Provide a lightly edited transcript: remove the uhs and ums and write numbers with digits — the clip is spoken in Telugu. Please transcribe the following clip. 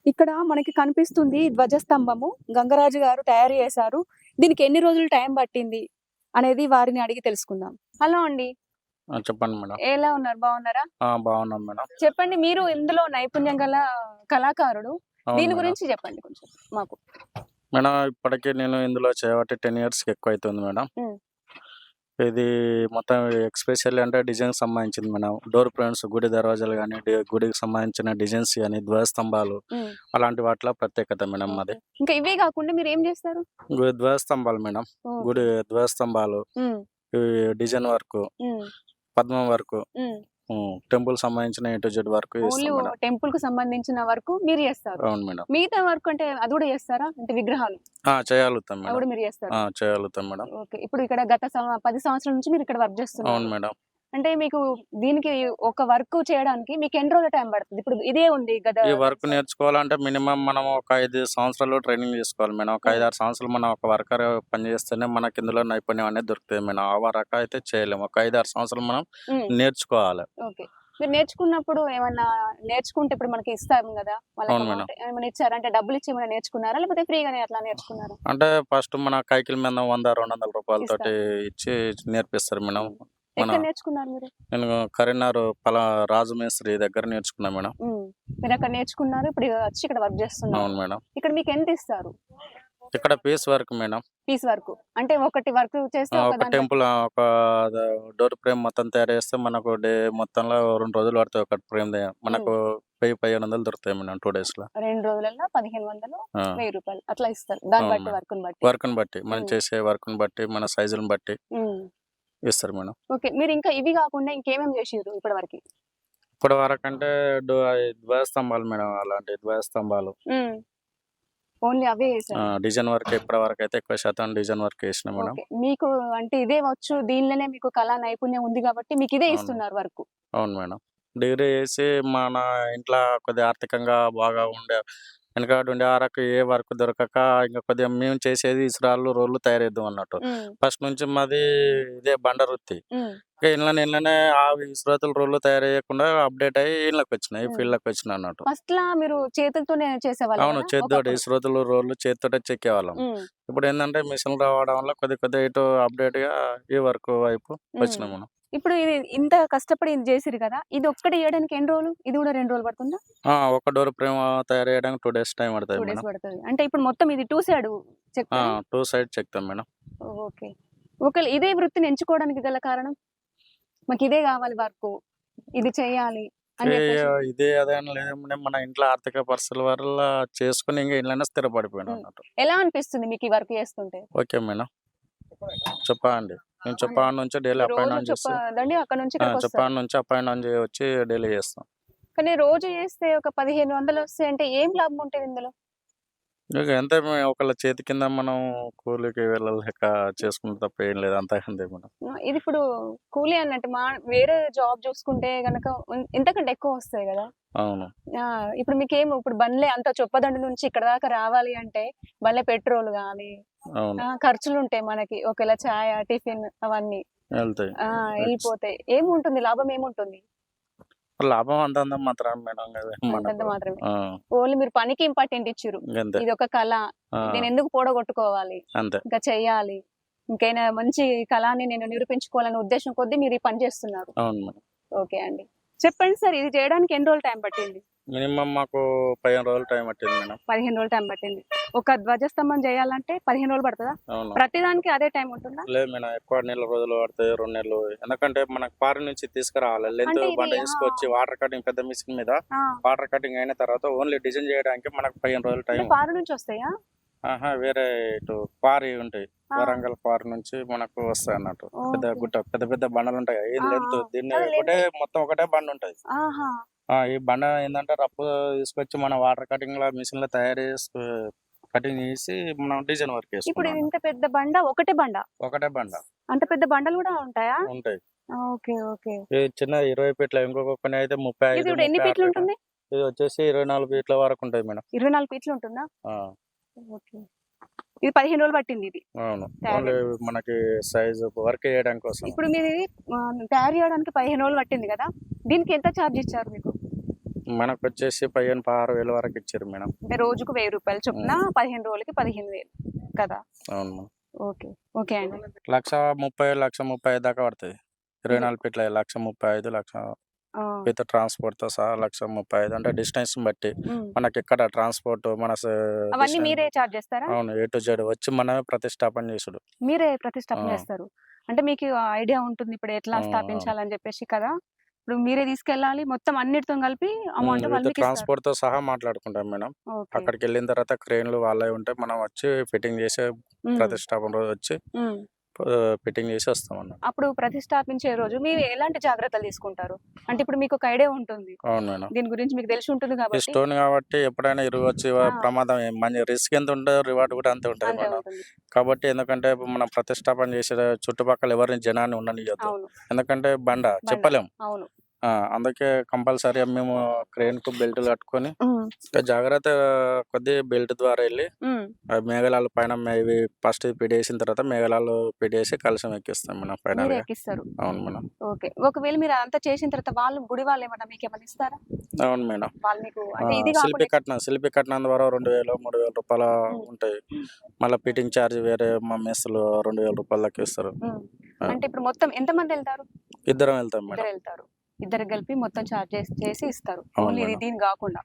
ఇక్కడ మనకి కనిపిస్తుంది ధ్వజస్తంభము. గంగరాజు గారు తయారు చేశారు. దీనికి ఎన్ని రోజులు టైం పట్టింది అనేది వారిని అడిగి తెలుసుకుందాం. హలో అండి. చెప్పండి మేడం. ఎలా ఉన్నారు? బాగున్నారా? బాగున్నాం మేడం. చెప్పండి, మీరు ఇందులో నైపుణ్యం గల కళాకారుడు. అవును దీని మేడం. గురించి చెప్పండి కొంచెం మాకు. మేడం ఇప్పటికి నేను ఇందులో చేయబట్టి 10 ఇయర్స్‌కి ఎక్కువ అవుతుంది మేడం. హ్మ్. ఇది మొత్తం ఎస్పెషల్లీ అంటే డిజైన్‌కి సంబంధించింది మేడం. డోర్ ఫ్రేమ్స్, గుడి దర్వాజాలు గాని, గుడికి సంబంధించిన డిజైన్స్ గాని, ధ్వజస్తంభాలు హ్మ్. అలాంటి వాటిలో ప్రత్యేకత మేడం మాది. ఇంకా ఇవే కాకుండా మీరు ఏం చేస్తారు? ధ్వజస్తంభాలు మేడం. ఓకే. గుడి ధ్వజస్తంభాలు, హ్మ్. ఇవి డిజైన్ వర్కు, హ్మ్. పద్మం వర్కు, హ్మ్. టెంపుల్ సంబంధించిన A to Z work only చేస్తాం మేడం. టెంపుల్ కు సంబంధించిన వరకు మీరు చేస్తారు. అవును మేడం. మిగతా వర్క్ అంటే అది కూడా చేస్తారా? అంటే విగ్రహాలు చేయగలుగుతాం అవి మేడం. కూడా మీరు చేస్తారు. చేయగలుగుతాం మేడం. ఓకే. ఇప్పుడు ఇక్కడ గత 10 సంవత్సరాల నుంచి మీరు ఇక్కడ వర్క్ అవును చేస్తున్నారు. మేడం. అంటే మీకు దీనికి ఒక వర్క్ చేయడానికి మీకు ఎన్ని రోజుల టైం పడుతుంది? ఇప్పుడు ఇదే ఉంది గత ఈ వర్క్ నేర్చుకోవాలంటే మినిమమ్ మనం ఒక 5 సంవత్సరాలు ట్రైనింగ్ తీసుకోవాలి మేడం. ఒక 5, 6 సంవత్సరాలు మనం ఒక వర్కర్ పని చేస్తేనే మనకి ఇందులో నైపుణ్యం అనేది దొరుకుతది మేడం. ఆ వరక అయితే చేయలేము. ఒక 5, 6 సంవత్సరాలు మనం హ్మ్. నేర్చుకోవాలి. ఓకే. మీరు నేర్చుకున్నప్పుడు ఏమన్నా నేర్చుకుంటే ఇప్పుడు మనకి ఇస్తాం గదా! వాళ్ళకి అవును మేడం. అమౌంట్ ఏమైనా ఇచ్చారా? అంటే డబ్బులిచ్చి ఏమైనా నేర్చుకున్నారా? లేకపోతే ఫ్రీగానే అట్లా నేర్చుకున్నారా? అంటే ఫస్ట్ మన కైకిల మీద 100, 200 రూపాయలతోటి ఇస్తారు. ఇచ్చి నేర్పిస్తారు మేడం. హ్మ్. మన ఎక్కడ నేర్చుకున్నారు మీరు? నేను కరీంనగర్ రాజు మేస్త్రి దగ్గర నేర్చుకున్నా మేడం. హ్మ్. మీరక్కడ నేర్చుకున్నారు. ఇప్పుడు వచ్చి ఇక్కడ వర్క్ చేస్తున్నారు. అవును మేడం. ఇక్కడ మీకు ఎంత ఇస్తారు? ఇక్కడ piece work madam. Piece work. అంటే ఒకటి వర్క్ చేస్తే ఒక ఒక దాన్ని బట్టి టెంపుల్ ఒక డోర్ ఫ్రేమ్ మొత్తం తయారు చేస్తే మనకు డే మొత్తంలో 2 రోజులు పడతాయి ఒక ఫ్రేమ్ హ్మ్. మనకు 1000, 1500 దొరుకుతాయి మేడం 2 డేస్‌లో. 2 రోజులలో 1500, ఆ! 1000 రూపాయలు అట్లా ఇస్తారు. దాన్ని అవును బట్టి మేడం. వర్క్‌ని బట్టి. వర్క్‌ని బట్టి మనం హ్మ్. చేసే వర్క్‌ని బట్టి, మన సైజులను బట్టి హ్మ్. ఇస్తారు మేడం. ఓకే. మీరింకా ఇవి గాకుండా ఇంకేమేమి జేషిర్రు ఇప్పటి వరకి? ఇప్పటి వరకంటే ధ్వజస్తంభాలు మేడం. అలాంటి ధ్వజస్తంభాలు. హ్మ్. ఓన్లీ అవే యేసారు. డిజైన్ వర్క్ ఇప్పటి వరకైతే ఎక్కువ శాతం డిజైన్ వర్క్ ఏసినా మేడం. ఓకే. మీకు అంటే ఇదే వచ్చు, దీనిలోనే మీకు కళా నైపుణ్యం ఉంది గాబట్టి మీకిదే అవును. ఇస్తున్నారు వర్కు. అవును మేడం. డిగ్రీ చేసి మన ఇంట్లో కొద్దిగా ఆర్థికంగా బాగా వెనకబడి ఉండే వరకు ఏ వర్క్ దొరకక ఇంక కొద్దిగా మేము చేసేది ఇసురాళ్ళు, రోళ్ళు తయారు చేద్దాం అన్నట్టు. హ్మ్. ఫస్ట్ నుంచి మాది ఇదే బండ వృత్తి. హ్మ్. ఇక ఇళ్ళనే ఆ ఇసురాతులు, రోళ్ళు తయారు చేయకుండా అప్‌డేట్ అయ్యి ఈళ్ళకొచ్చినా, ఈ హ్మ్. ఫీల్డ్‌లోకొచ్చినా అన్నట్టు. ఫస్ట్‌లా మీరు చేతులతోనే చేసేవాళ్ళు అవును. గదా! చేత్తోటి ఒకప్పుడు. ఇసురాతులు, రోళ్ళు చేత్తోటే చెక్కేవాళ్ళం. హ్మ్. ఇప్పుడేందంటే మిషన్‌లు రావడం వల్ల కొద్దిగా ఇటు అప్‌డేట్‌గా ఈ వర్క్ వైపు హ్మ్. వచ్చినాం మనం. ఇప్పుడు ఇది ఇంత కష్టపడి ఇది జేసిర్రు గదా! ఇదొక్కటి జేయడానికి ఎన్ని రోజులు? ఇది గూడా 2 రోజులు పడుతుందా? ఒక డోర్ ఫ్రేమ్ తయారు చేయడానికి 2 డేస్ టైం 2 పడతది డేస్ మేడం. పడతది. అంటే ఇప్పుడు మొత్తం ఇది 2 సైడు చెక్కుతారా? 2 సైడ్ చెక్తాం మేడం. ఓకే. ఒకవేళ ఇదే వృత్తిని ఎంచుకోవడానికి గల కారణం? మాకిదే గావాలి వర్కు. ఇది చెయ్యాలి అని ఏ జెప్పేసి. ఇదే అదే అని లేదు మేడం. మన ఇంట్లో ఆర్థిక పరిస్థితుల వల్ల చేసుకొని ఇంక ఇంట్లోనే స్థిరపడిపోయాను హ్మ్. అన్నట్టు. ఎలా అనిపిస్తుంది మీకు ఈ వర్క్ చేస్తుంటే? Okay madam. చెప్పండి. నేను అవునా? చెప్పాడ నుంచి డైలీ మీరు అప్ అండ్ రోజు డౌన్ చేస్తూ చెప్పదండి అక్కడి నుంచి ఇక్కడికొస్తారు. చెప్పాడ నుంచి అప్ అండ్ డౌన్ వచ్చి డైలీ చేస్తాం. కానీ రోజు చేస్తే ఒక 1500 వస్తాయంటే ఏం లాభం ఉంటది ఇందులో? ఇక ఎంత ఒకళ్ళ చేతి కింద మనం కూలికి వెళ్ళలేక చేసుకుంటే తప్ప ఏం లేదు. అంతా అంతే మేడం. ఇది ఇప్పుడు కూలీ అన్నట్టు వేరే జాబ్ చూసుకుంటే గనక ఇంతకంటే ఎక్కువొస్తాయి గదా! అవును. ఆ! ఇప్పుడు బండ్లే అంత చొప్పదండి నుంచి ఇక్కడ దాకా రావాలి అంటే బండ్ల పెట్రోల్ గాని, అవును. ఖర్చులుంటాయి మనకి. ఒకవేళ చాయ, టిఫిన్ అవన్నీ. వెళ్తాయి. ఆ! ఎళ్ళిపోతాయి. ఏముంటుంది? లాభం ఏముంటుంది? లాభం అంతంత మాత్రాన మేడం అంతంత మనకు. మాత్రమే. ఆ! ఓన్లీ మీరు పనికి ఇంపార్టెంట్ ఇచ్చిర్రు. గంతే. ఇదొక కళ. ఆ! నేనెందుకు పోడగొట్టుకోవాలి? అంతే. ఇంకా చెయ్యాలి. ఇంకైనా మంచి కళని నేను నిరూపించుకోవాలనే ఉద్దేశ్యం కొద్దీ మీరు ఈ పని చేస్తున్నారు. అవును మేడం. ఓకే అండి. చెప్పండి సార్, ఇది చేయడానికి ఎన్ని రోజులు టైం పట్టింది? మినిమమ్ మాకు 15 రోజులు టైం పట్టింది మేడం. 15 రోజులు టైం పట్టింది. ఒక ధ్వజస్తంభం చేయాలంటే 15 రోజులు పడతదా? అవును. ప్రతిదానికి అదే టైం ఉంటుందా? లేదు మేడం. ఎక్కువ నెల రోజులు పడతాయి. 2 నెలలు. ఎందుకంటే మనకు ఫారెన్ నుంచి తీసుకురావాలి. లెంత్ అంటే ఇది బండ తీసుకొచ్చి వాటర్ కటింగ్ పెద్ద మిషన్ మీద ఆ! వాటర్ కటింగ్ అయిన తర్వాత ఓన్లీ డిజైన్ చేయడానికి మనకు 15 రోజులు అంటే టైం. ఫారెన్ నుంచి వస్తాయా? వేరే ఇటు క్వారీ ఉంటాయి. ఆ! వరంగల్ క్వారీ నుంచి మనకు వస్తాయన్నట్టు. ఓకే. పెద్ద పెద్ద బండలుంటాయి. ఈ ఆ! లెంత్ ఆ! దీన్ని అదే మొత్తం ఒకటే బండుంటది. ఆహా! ఈ బండ ఏందంటే రఫ్ తీసుకొచ్చి మన వాటర్ కటింగ్‌ల మిషన్‌లో తయారు చేసి కటింగ్ చేసి మనం డిజైన్ వర్క్ ఇప్పుడు చేసుకున్నాం ఇది ఇంత అన్నట్టు. పెద్ద బండ, ఒకటే బండ. ఒకటే బండ అంత పెద్ద బండలు గూడా ఉంటాయా? ఉంటాయి. ఓకే. ఓకే. ఈ చిన్న 20 ఫీట్ల ఇంకొక పని అయితే ఇది 35, ఇప్పుడు ఎన్ని 36 ఫీట్ల. ఫీట్లుంటుంది? ఇది వచ్చేసి 24 ఫీట్ల వరకు ఉంటది మేడం. 24 ఫీట్లు ఉంటుందా? ఆ! ఓకే. ఇది 15 రోజులు పట్టింది ఇది అవును. తయారు ఓన్లీ చేయడానికి. మనకి సైజ్ వర్క్ చేయడం కోసం. ఇప్పుడు మీది తయారు చేయడానికి 15 రోజులు పట్టింది గదా! దీనికి ఎంత చార్జ్ ఇచ్చారు మీకు? మనకు వచ్చేసి 15,000-16,000 వరకు ఇచ్చారు మేడం. అంటే రోజుకు 1000 రూపాయలు చొప్పున 15 రోజులకి 15,000 కదా? అవును మేడం. ఓకే. ఓకే అండి. 1,30,000, 1,35,000 దాకా పడుతుంది. 24 ఫీట్ల 1,35,000, 1,00,000 ఆ, విత్ ట్రాన్స్‌పోర్ట్‌తో సహా 1,35,000 అంటే డిస్టెన్స్‌ని బట్టి. ఉమ్. మనకెక్కడ ట్రాన్స్‌పోర్ట్ మన అవన్నీ డిస్టెన్స్ మీరే చార్జ్ చేస్తారా? అవును. ఏ టు జెడ్ వచ్చి మనమే ప్రతిష్టాపన చేసుడు. మీరే ప్రతిష్టాపన ఆ! చేస్తారు. అంటే మీకు ఐడియా ఉంటుంది ఇప్పుడు ఎట్లా అవును. స్థాపించాలని చెప్పేసి కదా? ఇప్పుడు మీరే తీసుకెళ్ళాలి మొత్తం అన్నిటితో కలిపి అమౌంట్ వాళ్ళు విత్ మీకు ఇస్తారు. ట్రాన్స్‌పోర్ట్‌తో సహా మాట్లాడుకుంటాం మేడం. ఓకే. అక్కడికెళ్ళిన తర్వాత క్రేన్‌లు వాళ్ళవి ఉంటాయి. మనం వచ్చి ఫిట్టింగ్ చేసే ఉమ్. ప్రతిష్టాపన రోజు వచ్చి ఉమ్. ఫిట్టింగ్ చేసి వస్తామన్నమాట. అప్పుడు ప్రతిష్టాపించే రోజు మీరు ఎలాంటి జాగ్రత్తలు తీసుకుంటారు? అంటే ఇప్పుడు మీకు ఒక ఐడియా ఉంటుంది. అవును మేడం. దీని గురించి మీకు తెలిసి ఉంటుంది ఈ కాబట్టి. స్టోన్ కాబట్టి ఎప్పుడైనా ఇరగొచ్చి ఆ, ప్రమాదం రిస్క్ ఎంత ఉంటదో రివార్డ్ కూడా అంతే ఉంటది అంతే మేడం. ఉంటుంది. కాబట్టి ఎందుకంటే ఇప్పుడు మనం ప్రతిష్టాపన చేసే చుట్టుపక్కల ఎవరిని జనాన్ని ఉండనియ్యొద్దు. అవును. ఎందుకంటే బండ బండ. చెప్పలేం. అవును. అందుకే కంపల్సరీగా మేము క్రేన్‌కు బెల్టులు కట్టుకొని ఉమ్. జాగ్రత్త కొద్దీ బెల్ట్ ద్వారా ఎళ్లి ఉమ్. మేఘాలు పైన ఇవి ఫస్ట్ పిడేసిన తర్వాత మేఘాలు పిడేసి కలశం ఎక్కిస్తాం మేడం మీరే ఫైనల్‌గా. ఎక్కిస్తారు. అవును మేడం. ఓకే. ఒకవేళ మీరు అదంతా చేసిన తర్వాత వాళ్ళు గుడి వాళ్ళు ఏమన్నా మీకు ఏమన్నా ఇస్తారా? అవును మేడం. వాళ్ళు మీకు అంటే ఇది శిల్పి కాకుండా శిల్పి కట్నం ద్వారా 2,000, 3,000 రూపాయల ఉమ్. ఉంటాయి. మళ్ళా ఫిట్టింగ్ ఛార్జ్ వేరే మా మెస్సులు 2,000 రూపాయల దాకా ఇస్తారు. ఉమ్. ఆ! అంటే ఇప్పుడు మొత్తం ఎంతమంది వెళ్తారు? ఇద్దరం వెళ్తాం మేడం. ఇద్దరు వెళ్తారు. ఇద్దరికి కలిపి మొత్తం చార్జ్ చేసి ఇస్తారు. అవును ఓన్లీ ఇది మేడం. దీని కాకుండా.